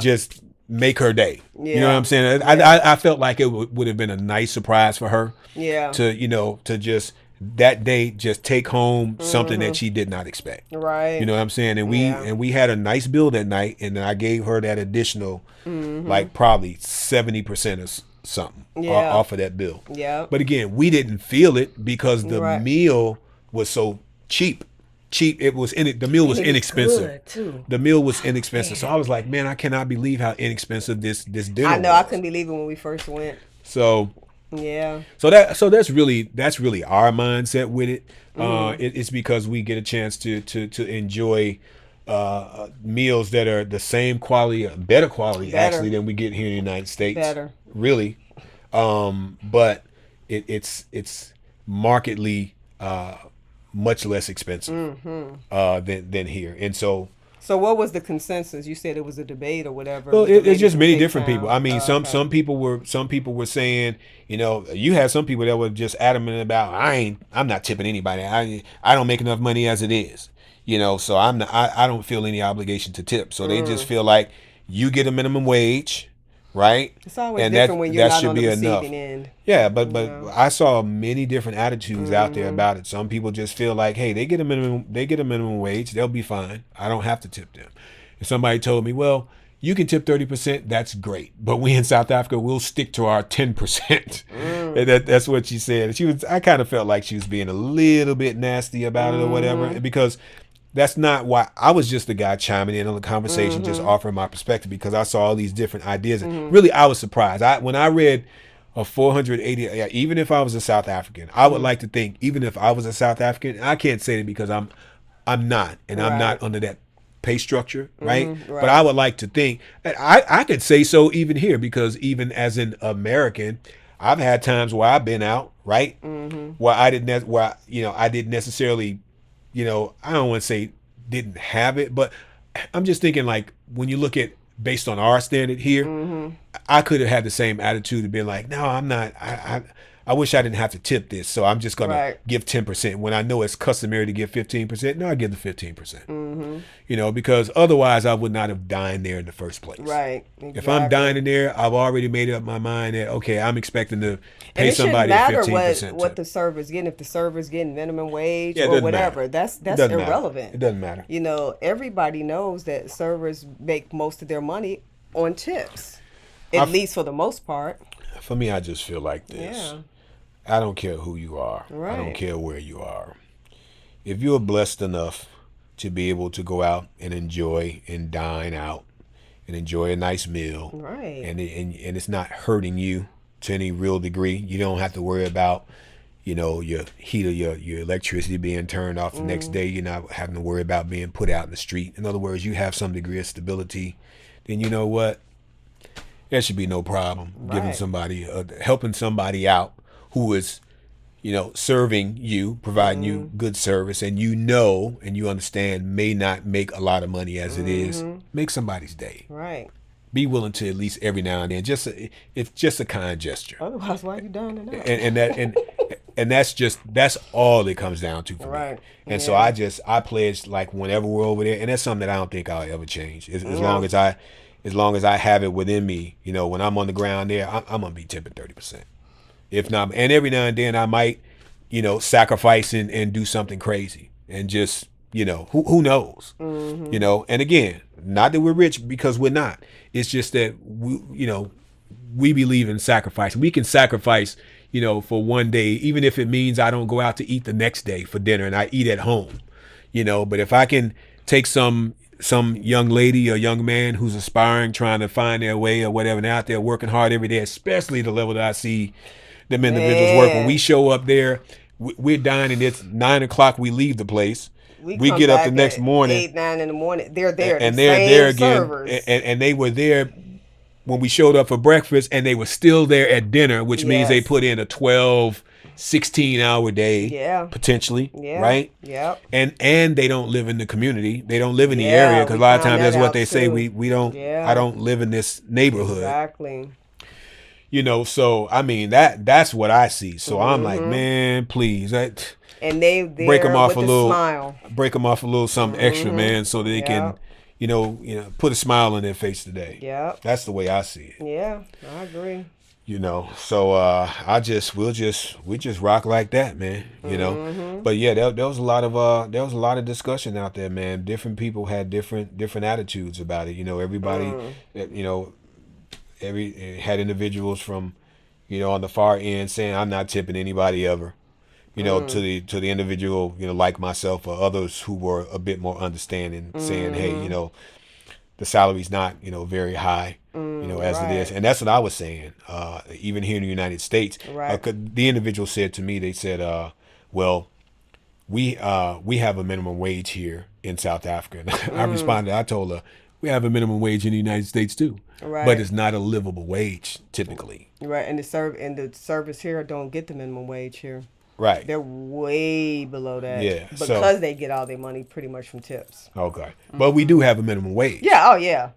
make her day. You know what Yeah. I'm saying? Yeah. I felt like it would have been a nice surprise for her. Yeah. To just that day just take home something that she did not expect. Right. You know what I'm saying? And we had a nice bill that night, and then I gave her that additional, like probably 70% or something Yeah. off of that bill. Yeah. But again, we didn't feel it because the Right. meal was so cheap. It was the meal was And it was inexpensive. good, too. The meal was inexpensive. So I was like, man, I cannot believe how inexpensive this dinner I know. was. I couldn't believe it when we first went. So Yeah. that's really our mindset with it. It's because we get a chance to enjoy meals that are the same quality, better quality Better. actually than we get here in the United States. Better. Really, but it's markedly much less expensive than here, and so. So what was the consensus? You said it was a debate or whatever. Well, with the it's lady just from many Cape different Town? people. I mean, Okay. some people were saying, you know, you had some people that were just adamant about I'm not tipping anybody. I don't make enough money as it is, you know, so I don't feel any obligation to tip. So they just feel like you get a minimum wage, right? It's always different when you're not on the receiving end. Yeah, but I saw many different attitudes out there about it. Some people just feel like, hey, they get a minimum wage, they'll be fine. I don't have to tip them. And somebody told me, well, you can tip 30%, that's great. But we in South Africa, we'll stick to our 10%. And that's what she said. I kind of felt like she was being a little bit nasty about it or whatever, because that's not why. I was just the guy chiming in on the conversation, just offering my perspective because I saw all these different ideas. And really, I was surprised. When I read a 480, even if I was a South African, I would like to think, even if I was a South African, I can't say it because I'm not, and I'm not under that pay structure, right? right. But I would like to think I could say so even here, because even as an American, I've had times where I've been out, right? Where I didn't, where I didn't necessarily, I don't want to say didn't have it, but I'm just thinking, like, when you look at based on our standard here, I could have had the same attitude of being like, no, I'm not. I wish I didn't have to tip this, so I'm just gonna Right. give 10% when I know it's customary to give 15%. No, I give the 15%. Because otherwise I would not have dined there in the first place. Right. If I'm Exactly. dining there, I've already made up my mind that, okay, I'm expecting to And pay it shouldn't somebody a matter 15% what tip. the server's getting. If the server's getting minimum wage Yeah, it or doesn't whatever, matter. that's It doesn't matter. irrelevant. It doesn't matter. Everybody knows that servers make most of their money on tips, at least for the most part. For me, I just feel like this. Yeah. I don't care who you are. I don't Right. care where you are. If you're blessed enough to be able to go out and enjoy and dine out and enjoy a nice meal, Right. and it's not hurting you to any real degree, you don't have to worry about your heat or your electricity being turned off the next day. You're not having to worry about being put out in the street. In other words, you have some degree of stability. Then you know what? There should be no problem giving Right. somebody, helping somebody out who is, serving you, providing you good service, and and you understand may not make a lot of money as it is. Make somebody's day. Right. Be willing to at least every now and then, it's just a kind gesture, Otherwise, why are you dining out? and that's all it comes down to for me. Right. And so Yeah. I pledge, like, whenever we're over there, and that's something that I don't think I'll ever change. As Yeah. long as I have it within me, when I'm on the ground there, I'm gonna be tipping 30%. If not, and every now and then I might, sacrifice and do something crazy, and just, who knows, and again, not that we're rich, because we're not. It's just that we believe in sacrifice. We can sacrifice, for one day, even if it means I don't go out to eat the next day for dinner and I eat at home, but if I can take some young lady or young man who's aspiring, trying to find their way or whatever, and out there working hard every day, especially the level that I see them individuals work. When we show up there, we're dining. It's 9:00. We leave the place. We come get up the back next at morning, 8, 9 in the morning. They're there, and the they're same there again. servers. And they were there when we showed up for breakfast, and they were still there at dinner, which means they Yes. put in a 12, 16-hour day, Yeah. potentially, Yeah. right? Yep. And they don't live in the community. They don't live in the Yeah, area, because a we lot of found times that's that what out they say. too. We don't. Yeah. I don't live in this neighborhood. Exactly. So I mean that's what I see. So I'm like, man, please, And they there break them off with a a little, smile. something extra, man, so they can, put a smile on their face today. Yep. That's the way I see it. Yeah, I agree. So we just rock like that, man. But yeah, there was a lot of discussion out there, man. Different people had different attitudes about it. Everybody, had individuals from, on the far end saying, I'm not tipping anybody ever. To the individual, like myself, or others who were a bit more understanding, saying, hey, the salary's not, very high, as it is. right. And that's what I was saying. Even here in the United States, Right. the individual said to me, they said, well, we have a minimum wage here in South Africa. And I responded, I told her, we have a minimum wage in the United States too, Right. but it's not a livable wage typically. Right, and the service here don't get the minimum wage here. Right. They're way below that. Yeah, Because so- they get all their money pretty much from tips. Okay. But we do have a minimum wage. Yeah. Oh yeah.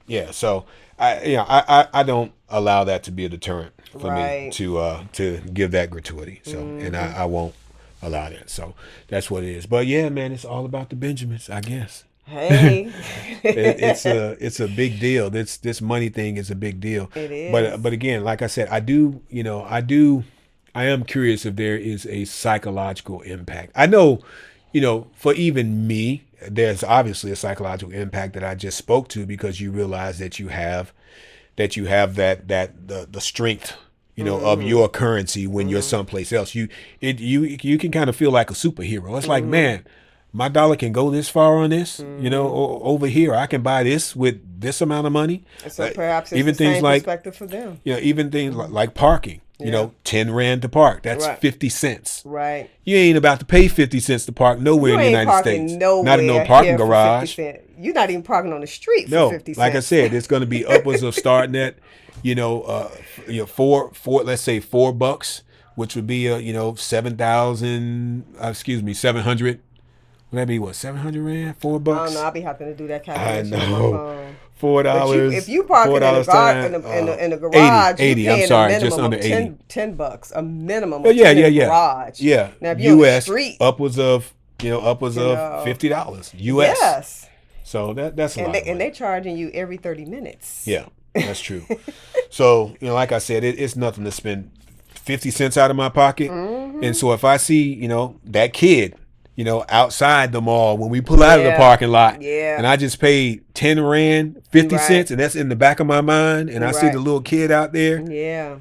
Yeah. So I don't allow that to be a deterrent for me Right. to give that gratuity. So, and I won't allow that. So that's what it is. But yeah, man, it's all about the Benjamins, I guess. Hey. It's a big deal. This money thing is a big deal. It is. But again, like I said, I am curious if there is a psychological impact. I know, for even me, there's obviously a psychological impact that I just spoke to, because you realize that you have the strength, of your currency when you're someplace else. You can kind of feel like a superhero. It's like, man, my dollar can go this far on this, over here I can buy this with this amount of money. So perhaps it's even the things same like, perspective for them. even things like parking. You know, 10 Rand to park. That's Right. 50 cents. Right. You ain't about to pay 50 cents to park nowhere You in the ain't United parking States. nowhere Not in no parking here for garage. 50 cents. You're not even parking on the street for No, 50 cents. like I said, it's going to be upwards of starting at, four, let's say $4, which would be 700. Would that be what, 700 Rand? $4? I don't know. I'll be having to do that I calculation on my know. phone. $4. If you parking in $4 the times, in the garage, 80, you're 80. I'm paying sorry, a just minimum under of 80. $10, a minimum Oh, of yeah, 10 yeah, in the yeah. garage. Yeah. Now if you're on the US street, upwards of know, $50 US. yes, So that's a lot. and they charging you every 30 minutes. Yeah, that's true. So, like I said, it's nothing to spend 50 cents out of my pocket. Mm-hmm. And so if I see, that kid, outside the mall when we pull out of the parking lot, Yeah. and I just paid 10 Rand, 50 Right. cents, and that's in the back of my mind, and I see Right. the little kid out there, Yeah.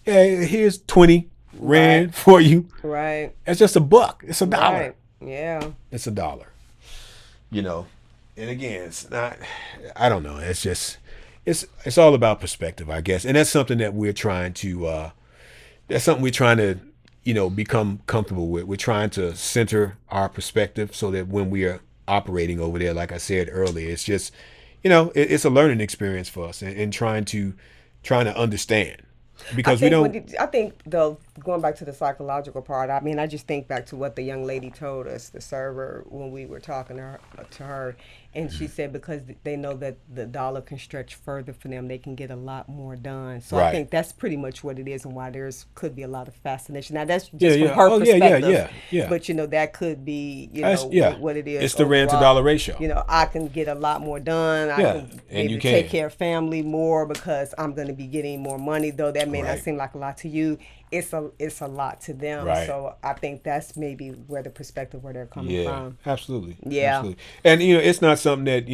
hey, here's 20 Rand Right. for you. Right. It's just $1. It's $1. Right. Yeah. It's $1. And again, it's not, I don't know. It's just, it's all about perspective, I guess. And that's something that we're trying to, become comfortable with. We're trying to center our perspective so that when we are operating over there, like I said earlier, it's just, it's a learning experience for us and trying to understand. Because we don't. I think though, going back to the psychological part, I mean, I just think back to what the young lady told us, the server, when we were talking to her, and she said because they know that the dollar can stretch further for them, they can get a lot more done. So I think that's pretty much what it is, and why could be a lot of fascination. Now that's just from her perspective. Yeah. But that could be what it is. It's the Rand to dollar ratio. I can get a lot more done. I can maybe take care of family more because I'm going to be getting more money, though that may not seem like a lot to you. It's a lot to them. Right. So I think that's maybe where the perspective where they're coming from. Absolutely. Yeah. Absolutely. And it's not something that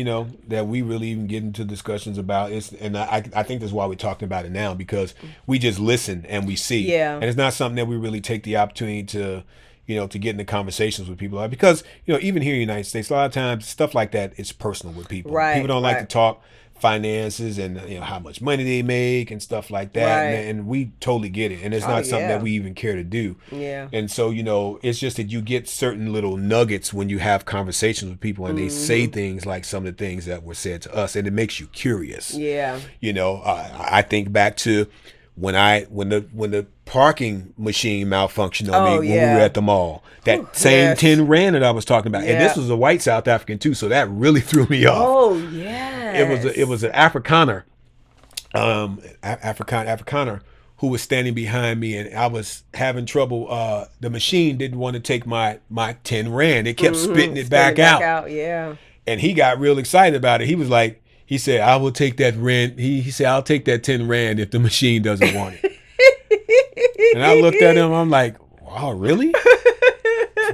that we really even get into discussions about. I think that's why we're talking about it now, because we just listen and we see. Yeah. And it's not something that we really take the opportunity to to get into conversations with people, because even here in the United States, a lot of times stuff like that is personal with people. Right. People don't like to talk finances and how much money they make and stuff like that, Right. and we totally get it, and it's not something that we even care to do. Yeah. And so it's just that you get certain little nuggets when you have conversations with people, and they say things like some of the things that were said to us, and it makes you curious. Yeah. I think back to when the parking machine malfunctioned on me when we were at the mall. That same 10 Rand that I was talking about, and this was a white South African too, so that really threw me off. Oh yes. It was an Afrikaner, Afrikaner who was standing behind me, and I was having trouble. The machine didn't want to take my 10 Rand. It kept spitting it back out. Yeah. And he got real excited about it. He was like, he said, I will take that Rand. He said, I'll take that 10 Rand if the machine doesn't want it. And I looked at him, I'm like, wow, really?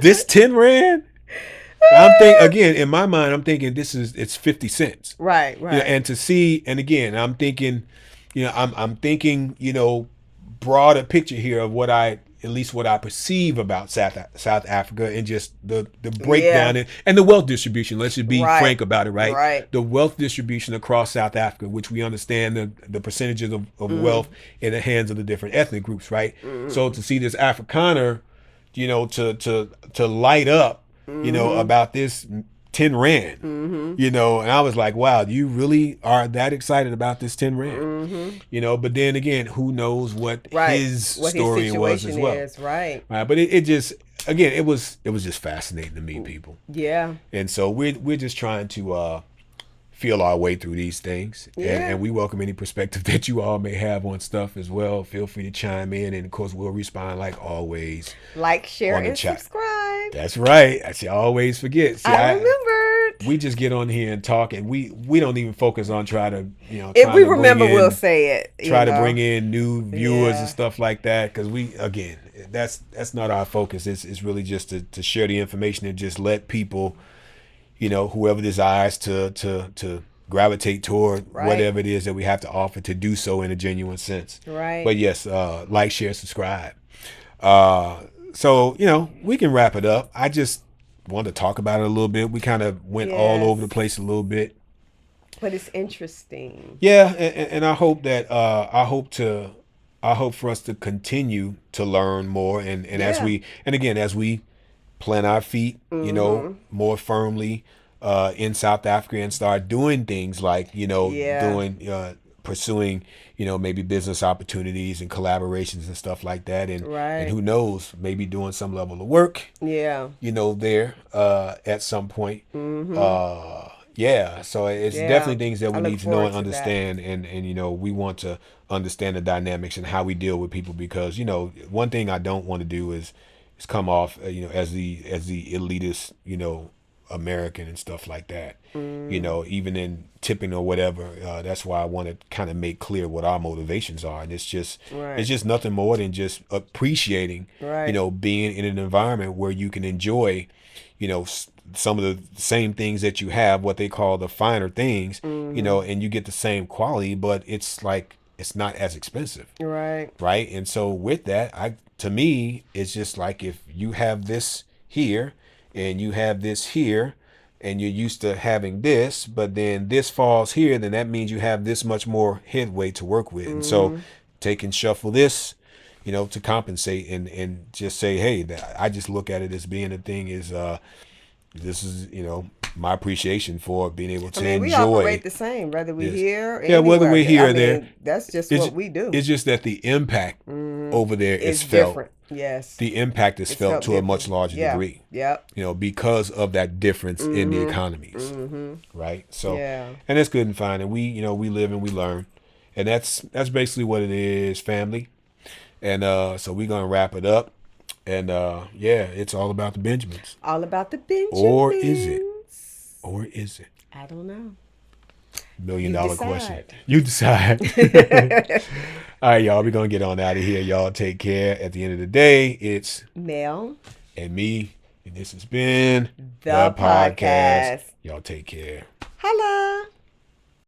This 10 Rand? Again, in my mind, I'm thinking it's 50 cents. Right. And to see, and again, I'm thinking, I'm thinking, broader picture here of at least what I perceive about South Africa, and just the breakdown and the wealth distribution. Let's just be frank about it, right? Right. The wealth distribution across South Africa, which we understand the percentages of wealth in the hands of the different ethnic groups, right? So to see this Afrikaner, to light up, about this 10 Rand, and I was like, wow, you really are that excited about this 10 Rand, but then again, who knows what his story was as well. Right. But it just, again, it was just fascinating to meet people. Yeah. And so we're just trying to feel our way through these things. And we welcome any perspective that you all may have on stuff as well. Feel free to chime in, and of course we'll respond like always. Like, share, on the and chat. subscribe. That's right. I always forget. See, I remembered. We just get on here and talk, and we don't even focus on trying to if we remember, we'll say it. Try to bring in new viewers and stuff like that, because that's not our focus. It's really just to share the information and just let people, whoever desires to gravitate toward whatever it is that we have to offer, to do so in a genuine sense. Right. But yes, like, share, subscribe. So, we can wrap it up. I just want to talk about it a little bit. We kind of went all over the place a little bit. But it's interesting. Yeah, and I hope that I hope to I hope for us to continue to learn more, and as Yeah. we, and again, as we plant our feet, more firmly in South Africa and start doing things like, Yeah. pursuing, maybe business opportunities and collaborations and stuff like that. And Right. who knows, maybe doing some level of work, Yeah. there at some point. Yeah, so it's Yeah. definitely things that I we look need to know forward and to that. understand, and we want to understand the dynamics and how we deal with people, because one thing I don't want to do is come off as the elitist, American and stuff like that. Even in tipping or whatever. That's why I want to kind of make clear what our motivations are, and it's Right. just nothing more than just appreciating, Right. being in an environment where you can enjoy, some of the same things that you have, what they call the finer things, and you get the same quality, but it's like it's not as expensive, Right. right? And so with that, to me, it's just like if you have this here and you have this here and you're used to having this, but then this falls here, then that means you have this much more headway to work with. And so take and shuffle this, to compensate, and just say, hey, I just look at it as being a thing is, this is, my appreciation for being able I to mean, we enjoy operate the same, whether we this. here or Yeah, whether anywhere. we're here I or there, mean, that's just it's what we do. it's just that the impact over there is It's felt. different. Yes. The impact is It's felt felt to a much different. larger Yeah. degree, Yep. because of that difference in the economies, right? So, Yeah. and that's good and fine, and we live and we learn, and that's basically what it is, family. And so we're gonna wrap it up, and yeah, it's all about the Benjamins, All about the or is it? Benjamins. Or is it? I don't know. Million You dollar question. decide. You decide. All right, y'all. We're gonna get on out of here. Y'all take care. At the end of the day, it's Mel, and me, and this has been the podcast. podcast. Y'all take care. Holla.